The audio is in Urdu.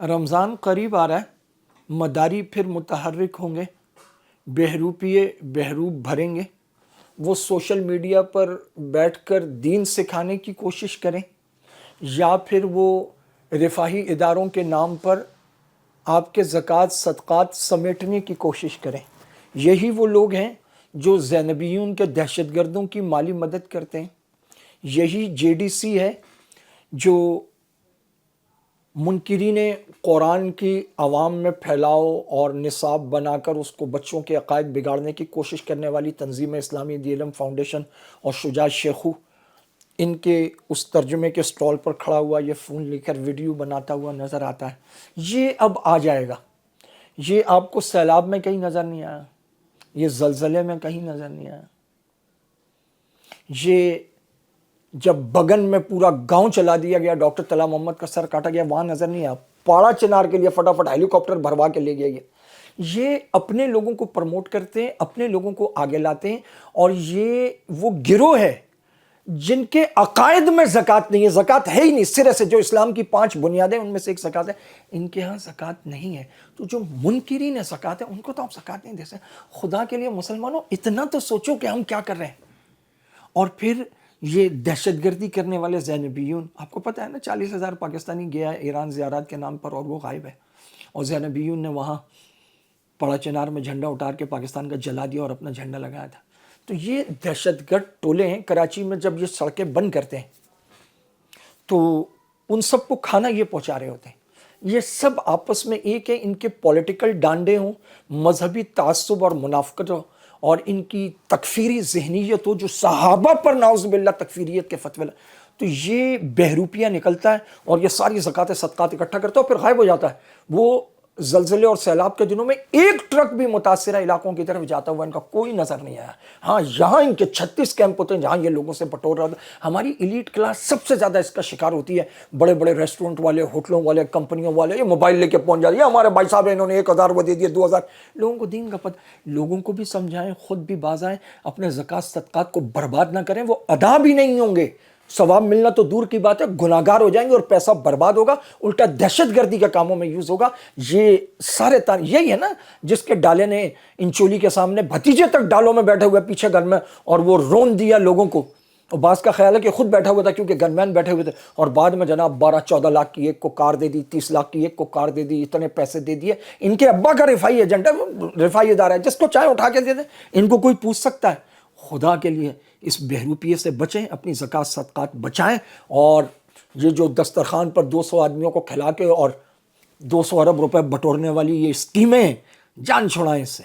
رمضان قریب آ رہا ہے، مداری پھر متحرک ہوں گے، بہروپیے بہروپ بھریں گے، وہ سوشل میڈیا پر بیٹھ کر دین سکھانے کی کوشش کریں، یا پھر وہ رفاہی اداروں کے نام پر آپ کے زکوٰۃ صدقات سمیٹنے کی کوشش کریں۔ یہی وہ لوگ ہیں جو زینبیون کے دہشت گردوں کی مالی مدد کرتے ہیں۔ یہی JDC ہے جو منکرین قرآن کی عوام میں پھیلاؤ اور نصاب بنا کر اس کو بچوں کے عقائد بگاڑنے کی کوشش کرنے والی تنظیم اسلامی دی علم فاؤنڈیشن اور شجاع شیخو، ان کے اس ترجمے کے سٹال پر کھڑا ہوا یہ فون لے کر ویڈیو بناتا ہوا نظر آتا ہے۔ یہ اب آ جائے گا۔ یہ آپ کو سیلاب میں کہیں نظر نہیں آیا، یہ زلزلے میں کہیں نظر نہیں آیا، یہ جب بگن میں پورا گاؤں چلا دیا گیا، ڈاکٹر طلعت محمد کا سر کاٹا گیا، وہاں نظر نہیں آیا۔ پاڑا چنار کے لیے فٹافٹ ہیلی کاپٹر بھروا کے لے گیا۔ یہ اپنے لوگوں کو پروموٹ کرتے ہیں، اپنے لوگوں کو آگے لاتے ہیں، اور یہ وہ گروہ ہے جن کے عقائد میں زکوٰۃ نہیں ہے، زکوٰۃ ہے ہی نہیں سرے سے۔ جو اسلام کی 5 بنیادیں ان میں سے ایک زکوٰۃ ہے، ان کے ہاں زکوٰۃ نہیں ہے۔ تو جو منکرین زکوٰۃ ہے ان کو تو آپ زکوٰۃ نہیں دے سکتے۔ خدا کے لیے مسلمانوں اتنا تو سوچو کہ ہم کیا کر رہے ہیں۔ اور پھر یہ دہشت گردی کرنے والے زینبیون، آپ کو پتہ ہے نا 40,000 پاکستانی گیا ہے ایران زیارات کے نام پر اور وہ غائب ہے، اور زینبیون نے وہاں پڑا چنار میں جھنڈا اٹھار کے پاکستان کا جلا دیا اور اپنا جھنڈا لگایا تھا۔ تو یہ دہشت گرد ٹولے ہیں۔ کراچی میں جب یہ سڑکیں بند کرتے ہیں تو ان سب کو کھانا یہ پہنچا رہے ہوتے ہیں۔ یہ سب آپس میں ایک ہے، ان کے پولیٹیکل ڈانڈے ہوں، مذہبی تعصب اور منافقت ہو، اور ان کی تکفیری ذہنیت ہو جو صحابہ پر نعوذ باللہ تکفیریت کے فتوے، تو یہ بہروپیہ نکلتا ہے اور یہ ساری زکوٰۃ صدقات اکٹھا کرتا ہے اور پھر غائب ہو جاتا ہے۔ وہ زلزلے اور سیلاب کے دنوں میں ایک ٹرک بھی متاثرہ علاقوں کی طرف جاتا ہوا ان کا کوئی نظر نہیں آیا۔ ہاں یہاں ان کے 36 کیمپ ہوتے ہیں جہاں یہ لوگوں سے بٹور رہا تھا۔ ہماری ایلیٹ کلاس سب سے زیادہ اس کا شکار ہوتی ہے۔ بڑے بڑے ریسٹورنٹ والے، ہوٹلوں والے، کمپنیوں والے یہ موبائل لے کے پہنچ جاتے ہیں، ہمارے بھائی صاحب انہوں نے 1,000 وہ دے دیے، 2,000۔ لوگوں کو دین کا پتہ، لوگوں کو بھی سمجھائیں، خود بھی باز آئیں، اپنے زکوٰۃ صدقات کو برباد نہ کریں۔ وہ ادا بھی نہیں ہوں گے، ثواب ملنا تو دور کی بات ہے، گناہگار ہو جائیں گے اور پیسہ برباد ہوگا، الٹا دہشت گردی کے کاموں میں یوز ہوگا۔ یہ سارے یہی ہے نا جس کے ڈالے نے انچولی کے سامنے بھتیجے تک ڈالوں میں بیٹھے ہوئے پیچھے گھر میں، اور وہ رون دیا لوگوں کو، اور بعض کا خیال ہے کہ خود بیٹھا ہوا تھا کیونکہ گن مین بیٹھے ہوئے تھے، اور بعد میں جناب 12-14 لاکھ کی ایک کو کار دے دی، 30 لاکھ کی ایک کو کار دے دی، اتنے پیسے دے دیے۔ ان کے ابا کا رفائی ایجنٹ ہے، رفائی ادارہ ہے، جس کو چاہے اٹھا کے دے دیں، ان کو کوئی پوچھ سکتا ہے؟ خدا کے لیے اس بہروپیے سے بچیں، اپنی زکوٰۃ صدقات بچائیں، اور یہ جو دسترخوان پر 200 آدمیوں کو کھلا کے اور 200 ارب روپے بٹورنے والی یہ اسکیمیں، جان چھوڑائیں اس سے۔